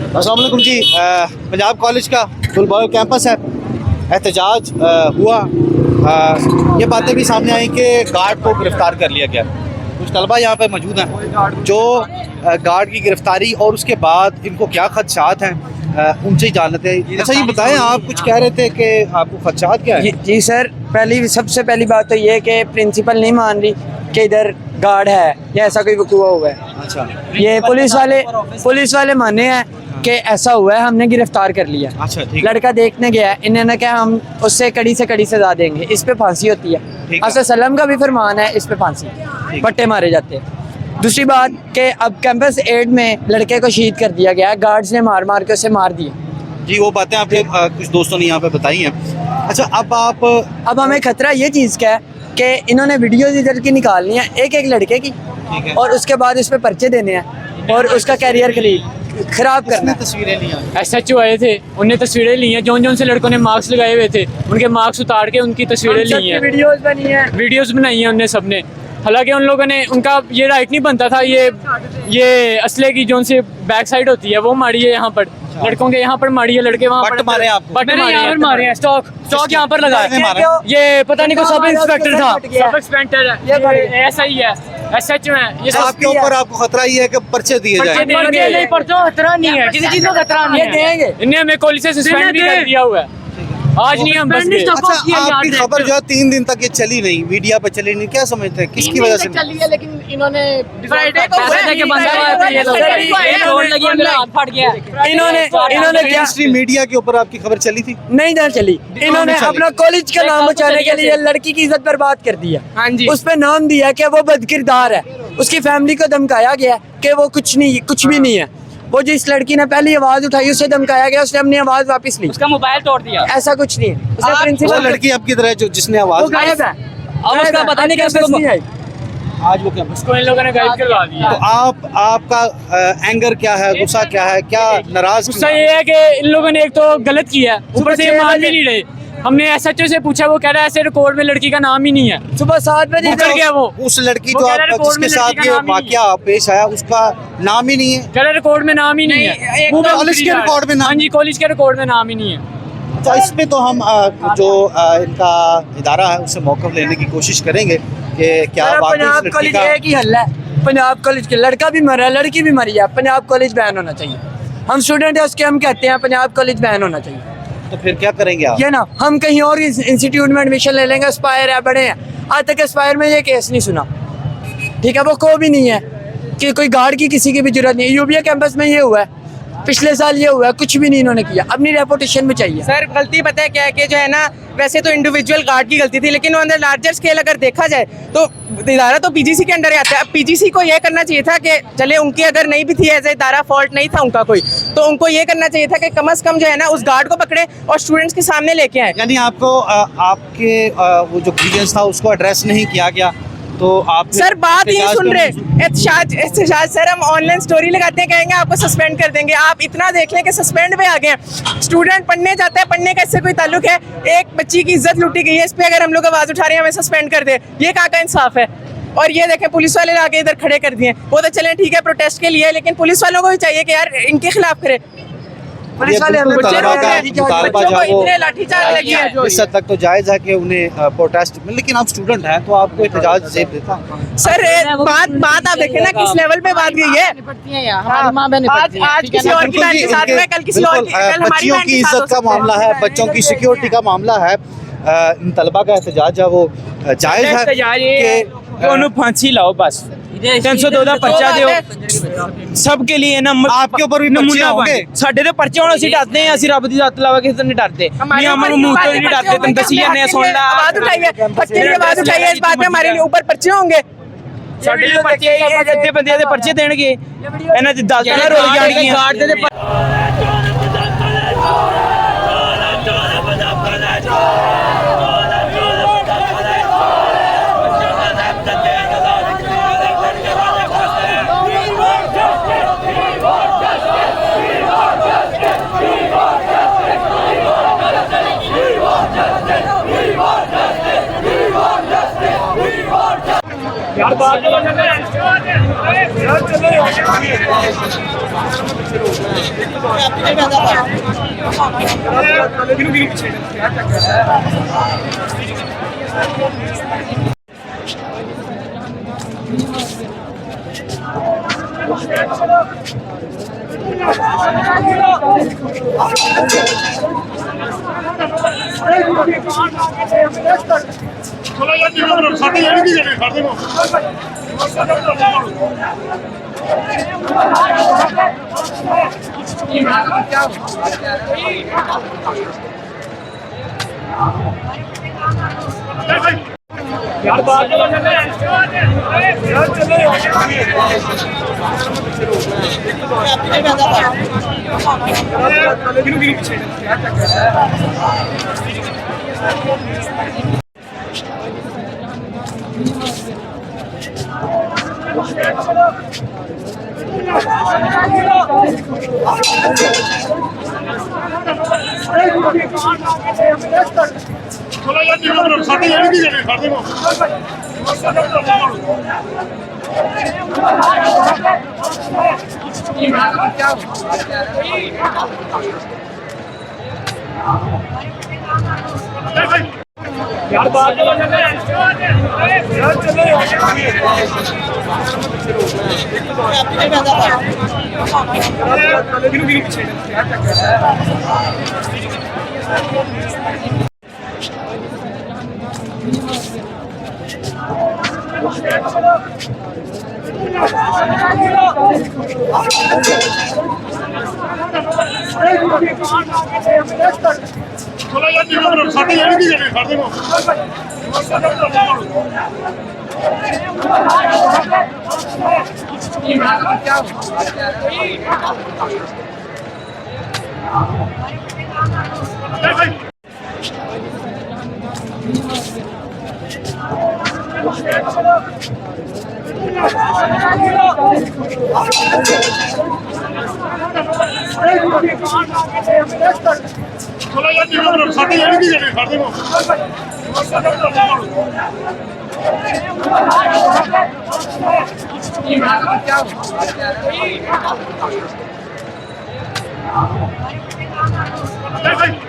अस्सलाम वालेकुम जी। पंजाब कॉलेज का गुलबर्ग कैंपस है, एहतजाज हुआ। ये बातें भी सामने आई कि गार्ड को गिरफ़्तार कर लिया गया। कुछ तलबा यहाँ पे मौजूद हैं जो गार्ड की गिरफ़्तारी और उसके बाद इनको क्या खदशात हैं उनसे ही जान लेते हैं। अच्छा, ये बताएं, आप कुछ कह रहे थे कि आपको खदशात क्या है? जी सर, सबसे पहली बात तो ये है कि प्रिंसिपल नहीं मान रही कि इधर गार्ड है या ऐसा कोई वकूआ हुआ है। अच्छा, ये पुलिस वाले माने हैं कि ऐसा हुआ है, हमने गिरफ्तार कर लिया। अच्छा, ठीक। लड़का देखने गया है, इन्होंने क्या हम उससे कड़ी से कड़ी सजा देंगे, इस पे फांसी होती है। असद सलम का भी फरमान है, इस पे फांसी, पट्टे मारे जाते हैं। दूसरी बात कि अब कैंपस 8 में लड़के को शहीद कर दिया गया, गार्ड्स ने मार मार के उसे मार दिया। जी, वो बातें आपके कुछ दोस्तों ने यहाँ पे बताई हैं। अच्छा, अब हमें खतरा ये चीज़ का है कि इन्होंने वीडियोज इधर की निकालनी है एक एक लड़के की, और उसके बाद इस पे पर्चे देने हैं और उसका कैरियर खराब करना। तस्वीरें ली SHO आए थे, उनने तस्वीरें ली हैं। जौन से लड़कों ने मार्क्स लगाए हुए थे उनके मार्क्स उतार के उनकी तस्वीरें ली हैं, वीडियोज बनी है, वीडियोस बनाई हैं उनने सबने। हालांकि उन लोगों ने, उनका ये राइट नहीं बनता था। ये असले की जौन सी बैक साइड होती है वो मारी है यहाँ पर, लड़कों के यहाँ पर मारी है, लड़के वहाँ पर मारे हैं। स्टॉक यहाँ पर लगा है। ये पता नहीं कोई सब इंस्पेक्टर था, सब इंस्पेक्टर है, SI है, SHO है। ये आपके ऊपर आपको खतरा ये है कि पर्चे दिए जाएंगे? खतरा नहीं है, किसी चीज का खतरा नहीं है। इन्हें हमें कॉलेज से सस्पेंड भी कर दिया हुआ है, आज नहीं हम बस गए। अच्छा, आपकी खबर जो है 3 दिन तक ये चली नहीं, मीडिया पे चली नहीं, क्या समझते हैं किसकी वजह से चली है? लेकिन इन्होंने इन्होंने क्या मीडिया के ऊपर आपकी खबर चली थी? नहीं ना चली। इन्होंने अपना कॉलेज का नाम बचाने के लिए लड़की की इज्जत बर्बाद कर दिया। हाँ जी, उस पे नाम दिया कि वो बदकिरदार है, उसकी फैमिली को धमकाया गया कि वो कुछ भी नहीं है। वो जिस लड़की ने पहली आवाज उठाई उसे धमकाया गया, उसने अपनी आवाज वापस ली, उसका मोबाइल तोड़ दिया। ऐसा कुछ नहीं है। उसने प्रिंसिपल लड़की आपकी तरह जिसने आवाज गायब है, अब उसका पता नहीं कैसे नहीं आई। आज वो क्या उसको इन लोगों ने गायब करवा दिया। तो आपका एंगर क्या है, गुस्सा क्या है, क्या नाराज? गुस्सा ये है कि इन लोगों ने एक तो गलत किया है, ऊपर से ये मान भी नहीं रहे। हमने SHO से पूछा, वो कह रहा है ऐसे रिकॉर्ड में लड़की का नाम ही नहीं है। सुबह 7 बजे उतर गया वो। उस लड़की जो जिसके साथ ये वाकया पेश आया उसका नाम ही नहीं है। कह रहा रिकॉर्ड में नाम ही नहीं है, कॉलेज के रिकॉर्ड में नाम? हाँ जी, कॉलेज के रिकॉर्ड में नाम ही नहीं है। अच्छा, इस पे तो हम जो इनका इदारा है उससे मौक़िफ़ लेने की कोशिश करेंगे कि क्या पंजाब कॉलेज एक ही हल है। पंजाब कॉलेज के लड़का भी मरा, लड़की भी मरी है, पंजाब कॉलेज बैन होना चाहिए। हम स्टूडेंट है उसके, हम कहते हैं पंजाब कॉलेज बैन होना चाहिए। तो फिर क्या करेंगे आप? ये ना, हम कहीं और इंस्टीट्यूट में एडमिशन ले लेंगे। एस्पायर है, बड़े हैं, आज तक एस्पायर में ये केस नहीं सुना। ठीक है, वो को भी नहीं है कि कोई गार्ड की किसी की भी जरूरत नहीं है। UBA कैंपस में ये हुआ है, पिछले साल ये हुआ है, कुछ भी नहीं इन्होंने किया। अपनी रेपुटेशन में चाहिए। सर, गलती पता है क्या है कि जो है ना, वैसे तो इंडिविजुअल गार्ड की गलती थी, लेकिन वो अंदर लार्जर स्केल अगर देखा जाए तो इदारा तो PGC के अंडर आता है। अब PGC को ये करना चाहिए था कि चले उनकी अगर नहीं भी थी, ऐसे इदारा फॉल्ट नहीं था उनका कोई, तो उनको ये करना चाहिए था कि कम से कम जो है ना उस गार्ड को पकड़े और स्टूडेंट्स के सामने लेके आए। यानी आपको आपके वो जो ग्रीवेंस था उसको एड्रेस नहीं किया गया, तो आप सर बात नहीं सुन रहे। एहतजाज सर, हम ऑनलाइन स्टोरी लगाते हैं, कहेंगे आपको सस्पेंड कर देंगे। आप इतना देख लें कि सस्पेंड पे आ गए हैं। स्टूडेंट पढ़ने जाता है, पढ़ने का इससे कोई ताल्लुक है? एक बच्ची की इज्जत लूटी गई है, इस पे अगर हम लोग आवाज उठा रहे हैं हमें सस्पेंड कर दे, ये कहाँ का इंसाफ है? और ये देखें, पुलिस वाले आके इधर खड़े कर दिए। वो तो चलें ठीक है प्रोटेस्ट के लिए, लेकिन पुलिस वालों को भी चाहिए कि यार इनके खिलाफ करे। पुलिस वाले हमें लाठीचार्ज लगी है। इस हद तक तो जायज़ है कि उन्हें प्रोटेस्ट, लेकिन आप स्टूडेंट हैं तो आपको एहतजाज जेब देता। सर बात आप देखें ना किस लेवल पे बात गई है। आज किसी और की बहन के साथ में, कल किसी और की, कल हमारी बच्चियों की इज्जत का मामला है, बच्चों की सिक्योरिटी का मामला है। इन तलबा का एहतजाज है वो जायज़ है कि फांसी लाओ बस, 302 ਦਾ ਪਰਚਾ ਦਿਓ ਸਭ के लिए ना आपके ऊपर भी पर्चे होंगे? ਸਾਡੇ ਤੇ ਪਰਚੇ ਹੁਣ ਅਸੀਂ ਡਰਦੇ ਆ ਅਸੀਂ ਰੱਬ ਦੀ ਜ਼ਾਤ ਲਾਵਾ ਕਿਸੇ ਤੋਂ ਨਹੀਂ ਡਰਦੇ हमारे ਨਹੀਂ ऊपर ਅਮਨ ਮੂੰਹ ਤੋਂ भी ਨਹੀਂ पर्चे ਡਰਦੇ तुम होंगे, दसी हमने जाने सुन ला आवाज उठाइए, पक्के की आवाज उठाइए, इस बात में हमारे लिए ऊपर पर्चे होंगे। ਸਾਡੇ ਦੇ ਪਰਚੇ ਇਹ ਜਿੱਦੇ ਬੰਦਿਆਂ ਦੇ ਪਰਚੇ ਦੇਣਗੇ ਇਹਨਾਂ ਦੀ ਦਲਤਾਂ ਨਾ ਰੋਲ ਜਾਣਗੀਆਂ ਚਲੋ ਯਾਰ ਜਿਵੇਂ ਸਾਡੇ ਜਿਹੜੀ ਦੀ ਜਿਹੜੇ ਸਾਡੇ ਨੂੰ ਯਾਰ ਬਾਤ ਚਲੋ ਯਾਰ ਜਿਵੇਂ ਸਾਡੇ ਜਿਹੜੀ ਦੀ ਜਿਹੜੇ ਸਾਡੇ ਨੂੰ यार बात चलो यार जिਵੇਂ ਸਾਡੇ ਜਿਹੜੀ ਦੀ ਜਿਹੜੇ ਸਾਡੇ ਨੂੰ ਚਲੋ ਯਾਰ ਜਿਵੇਂ ਸਾਡੇ ਜਿਹੜੀ ਦੀ ਜਿਹੜੇ ਸਾਡੇ ਨੂੰ